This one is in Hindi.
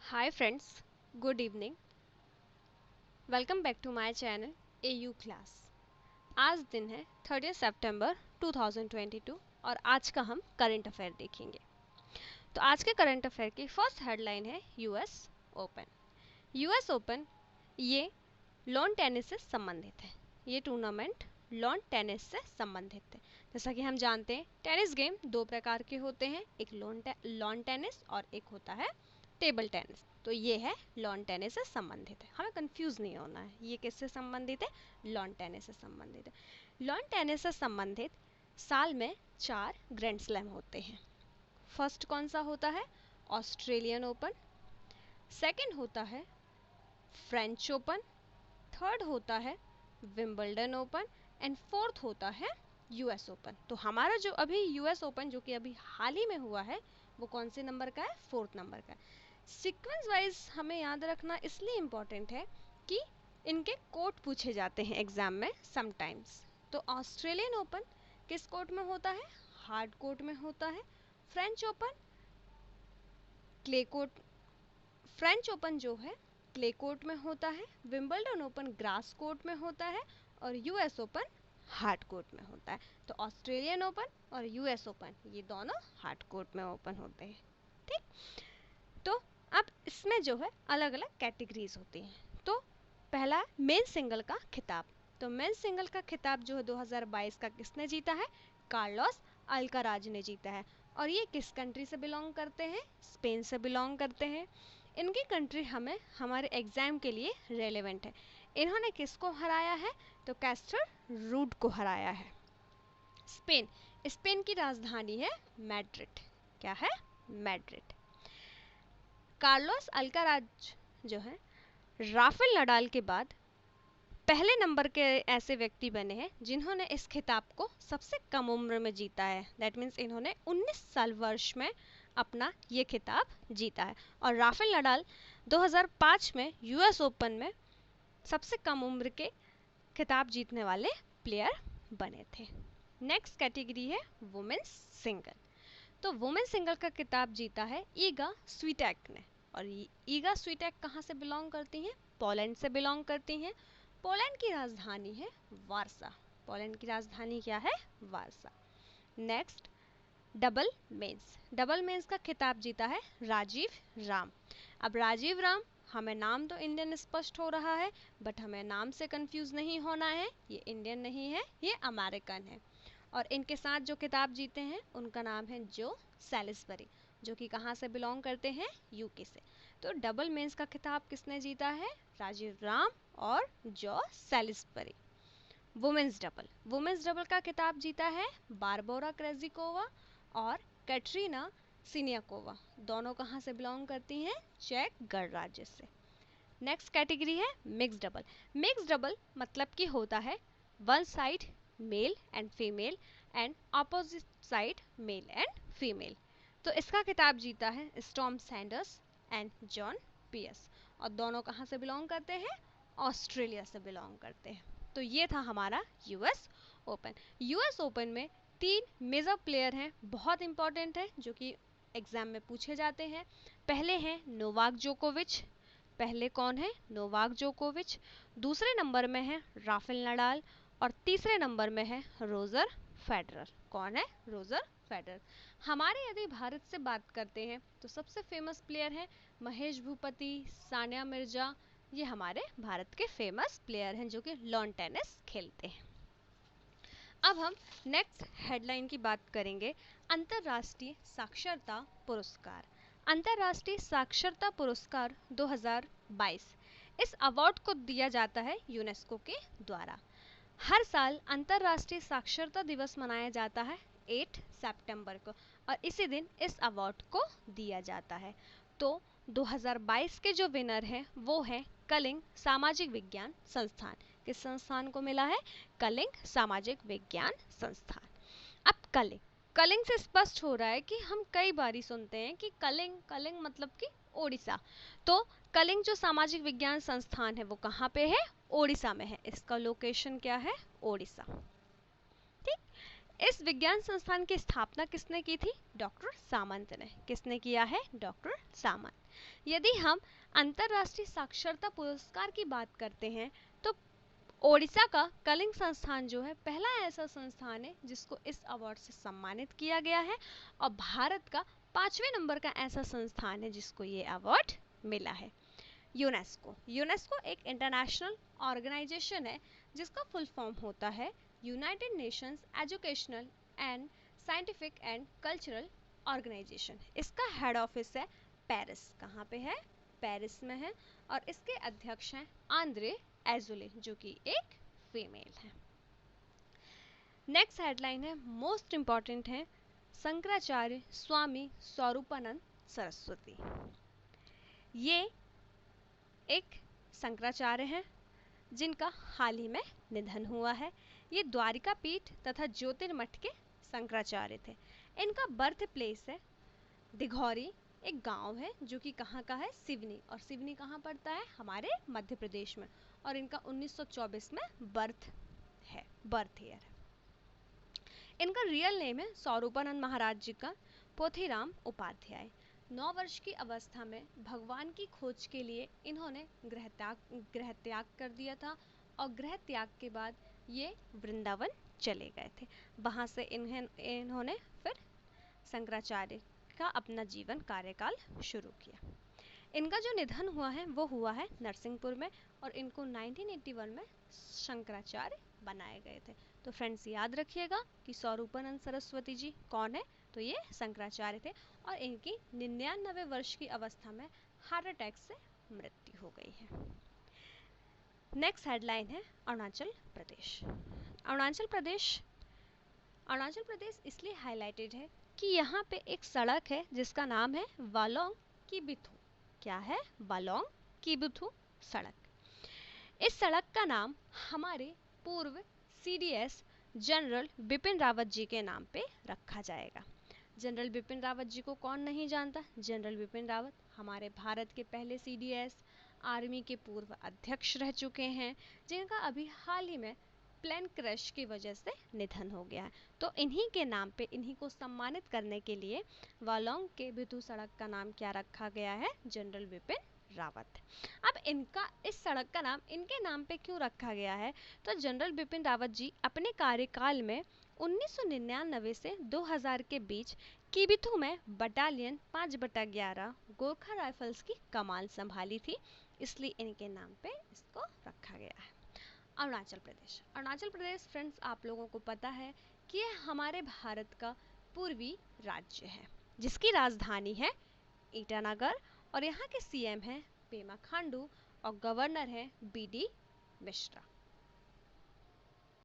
Hi friends, good evening. Welcome back to my channel AU class. आज दिन है 30 सितंबर 2022 और आज का हम करंट अफेयर देखेंगे। तो आज के करंट अफेयर की फर्स्ट हेडलाइन है यूएस ओपन। यूएस ओपन ये लॉन टेनिस से संबंधित है। ये टूर्नामेंट लॉन टेनिस से संबंधित है। जैसा कि हम जानते हैं टेनिस गेम दो प्रकार के होते हैं, एक लॉन टेनिस और एक होता है टेबल टेनिस। तो ये है लॉन टेनिस से संबंधित है, हमें कंफ्यूज नहीं होना है। ये किससे संबंधित है? लॉन टेनिस से संबंधित है। लॉन टेनिस से संबंधित साल में 4 ग्रैंड स्लैम होते हैं। फर्स्ट कौन सा होता है? Australian open. सेकंड होता है फ्रेंच ओपन। थर्ड होता है विंबलडन ओपन एंड फोर्थ होता है यूएस ओपन। तो हमारा जो अभी यूएस ओपन जो कि अभी हाल ही में हुआ है वो कौन से नंबर का है? 4th नंबर का है। सीक्वेंस वाइज हमें याद रखना इसलिए इम्पोर्टेंट है कि इनके कोर्ट पूछे जाते हैं एग्जाम में समटाइम्स। तो ऑस्ट्रेलियन ओपन किस कोर्ट में होता है? हार्ड कोर्ट में होता है। French open clay court, French open जो है क्ले कोर्ट में होता है। विंबलडन ओपन ग्रास कोर्ट में होता है और यूएस ओपन हार्ड कोर्ट में होता है। तो ऑस्ट्रेलियन ओपन और यूएस ओपन ये दोनों हार्ड कोर्ट में ओपन होते हैं। ठीक, तो अब इसमें जो है अलग अलग कैटेगरीज होती हैं। तो पहला मेन सिंगल का खिताब। तो मेन सिंगल का खिताब जो है 2022 का किसने जीता है? कार्लोस अल्काराज ने जीता है। और ये किस कंट्री से बिलोंग करते हैं? स्पेन से बिलोंग करते हैं। इनकी कंट्री हमें हमारे एग्जाम के लिए रेलेवेंट है। इन्होंने किसको हराया है? तो कैस्टर रूड को हराया है। स्पेन, स्पेन की राजधानी है मैड्रिड। क्या है? मैड्रिड। कार्लोस अल्काराज जो है राफेल नडाल के बाद पहले नंबर के ऐसे व्यक्ति बने हैं जिन्होंने इस खिताब को सबसे कम उम्र में जीता है। दैट मीन्स इन्होंने 19 साल वर्ष में अपना ये खिताब जीता है। और राफेल नडाल 2005 में यूएस ओपन में सबसे कम उम्र के खिताब जीतने वाले प्लेयर बने थे। नेक्स्ट कैटेगरी है वुमेन्स सिंगल। तो वुमेन सिंगल का खिताब जीता है ईगा स्वीटैक ने। और ईगा स्वीटैक कहाँ से बिलोंग करती हैं? पोलैंड से बिलोंग करती हैं। पोलैंड की राजधानी है वारसा। पोलैंड की राजधानी क्या है? Warsaw. Next double men's. Double men's का खिताब जीता है राजीव राम। अब राजीव राम, हमें नाम तो इंडियन स्पष्ट हो रहा है बट हमें नाम से कंफ्यूज नहीं होना है। ये इंडियन नहीं है, ये अमेरिकन है। और इनके साथ जो खिताब जीते हैं उनका नाम है जो सैलिसबरी, जो कि कहाँ से बिलोंग करते हैं? यूके से। तो डबल मेंस का खिताब किसने जीता है? राजीव राम और Joe Salisbury. Women's double, women's double का खिताब जीता है बारबोरा क्रेजिकोवा और कैटरीना सिनियाकोवा। दोनों कहाँ से बिलोंग करती हैं? चेक गणराज्य से। नेक्स्ट कैटेगरी है मिक्स डबल। मिक्स डबल मतलब कि होता है one side male and female and opposite side male and female. तो इसका खिताब जीता है Storm Sanders and John Peers. और दोनों कहाँ से बिलोंग करते हैं? ऑस्ट्रेलिया से बिलोंग करते हैं। तो ये था हमारा यूएस ओपन। यूएस ओपन में 3 मेजर प्लेयर हैं, बहुत इंपॉर्टेंट है, जो कि एग्जाम में पूछे जाते हैं। पहले हैं नोवाक जोकोविच। पहले कौन है? नोवाक जोकोविच। दूसरे नंबर में है राफेल नडाल और तीसरे नंबर में है रोजर फेडरर। कौन है? Roger Federer. हमारे यदि भारत से बात करते हैं तो सबसे फेमस प्लेयर है महेश भूपति, सानिया मिर्जा। ये हमारे भारत के फेमस प्लेयर हैं जो कि लॉन टेनिस खेलते हैं। अब हम नेक्स्ट हेडलाइन की बात करेंगे अंतर्राष्ट्रीय साक्षरता पुरस्कार। अंतर्राष्ट्रीय साक्षरता पुरस्कार 2022 इस अवार्ड को दिया जाता है यूनेस्को के द्वारा। हर साल अंतर्राष्ट्रीय साक्षरता दिवस मनाया जाता है 8 सितंबर को और इसी दिन इस अवार्ड को दिया जाता है। तो 2022 के जो विनर हैं वो है कलिंग सामाजिक विज्ञान संस्थान। किस संस्थान को मिला है? कलिंग सामाजिक विज्ञान संस्थान। अब कलिंग, कलिंग से स्पष्ट हो रहा है कि हम कई बारी सुनते हैं कि कलिंग, कलिंग मतलब कि ओडिशा। तो कलिंग जो सामाजिक विज्ञान संस्थान है वो कहाँ पे है? ओडिशा में है। इसका लोकेशन क्या है? ओडिशा। ठीक, इस विज्ञान संस्थान की स्थापना किसने की थी? डॉक्टर सामंत ने। किसने किया है? डॉक्टर सामंत। यदि हम अंतरराष्ट्रीय साक्षरता पुरस्कार की बात करते हैं तो ओडिशा का कलिंग संस्थान जो है पहला ऐसा संस्थान है जिसको इस अवार्ड से सम्मानित किया गया है, और भारत का 5वें नंबर का ऐसा संस्थान है जिसको ये अवार्ड मिला है। यूनेस्को। यूनेस्को एक इंटरनेशनल ऑर्गेनाइजेशन है जिसका फुल फॉर्म होता है United Nations Educational and Scientific and Cultural Organisation. इसका हेड ऑफिस है पेरिस। कहाँ पे है? पेरिस में है। और इसके अध्यक्ष हैं आंद्रे एजुले, जो कि एक फीमेल है। नेक्स्ट हेडलाइन है, मोस्ट इंपॉर्टेंट है, शंकराचार्य स्वामी स्वरूपानंद सरस्वती। ये एक शंकराचार्य हैं जिनका हाल ही में निधन हुआ है। ये द्वारिका पीठ तथा ज्योतिर्मठ के शंकराचार्य थे। इनका बर्थ प्लेस है दिघौरी, एक गांव है जो कि कहाँ का है? सिवनी। और सिवनी कहाँ पड़ता है? हमारे मध्य प्रदेश में। और इनका 1924 में बर्थ ईयर है। इनका रियल नेम है स्वरूपानंद महाराज जी का पोथीराम उपाध्याय। 9 वर्ष की अवस्था में भगवान की खोज के लिए इन्होंने गृह त्याग कर दिया था, और गृह त्याग के बाद ये वृंदावन चले गए थे। वहाँ से इन्होंने फिर शंकराचार्य का अपना जीवन कार्यकाल शुरू किया। इनका जो निधन हुआ है वो हुआ है नरसिंहपुर में, और इनको 1981 में शंकराचार्य बनाए गए थे। तो फ्रेंड्स याद रखिएगा कि स्वरूपानंद सरस्वती जी कौन है? तो ये शंकराचार्य थे, और इनकी 99 वर्ष की अवस्था में हार्ट अटैक से मृत्यु हो गई है। नेक्स्ट हेडलाइन है अरुणाचल प्रदेश। अरुणाचल प्रदेश इसलिए हाईलाइटेड है कि यहाँ पे एक सड़क है जिसका नाम है वालोंग किबिथु। क्या है? वालोंग किबिथु सड़क। इस सड़क का नाम हमारे पूर्व CDS जनरल बिपिन रावत जी के नाम पे रखा जाएगा। जनरल बिपिन रावत जी को कौन नहीं जानता? जनरल बिपिन रावत हमारे भारत के पहले CDS आर्मी के पूर्व अध्यक्ष रह चुके हैं, जिनका अभी हाल ही में प्लेन क्रैश की वजह से निधन हो गया है। तो इन्हीं के नाम पे, इन्हीं को सम्मानित करने के लिए वालोंग के बिथु सड़क का नाम क्या रखा गया है? जनरल बिपिन रावत। अब इनका इस सड़क का नाम इनके नाम पे क्यों रखा गया है? तो जनरल बिपिन रावत जी अपने कार्यकाल में 1999 से 2000 के बीच किबिथु में बटालियन 5/11 गोरखा राइफल्स की कमान संभाली थी, इसलिए इनके नाम पे इसको रखा गया है। अरुणाचल प्रदेश फ्रेंड्स, आप लोगों को पता है कि यह हमारे भारत का पूर्वी राज्य है जिसकी राजधानी है ईटानगर, और यहाँ के CM हैं पेमा खांडू और गवर्नर है BD मिश्रा।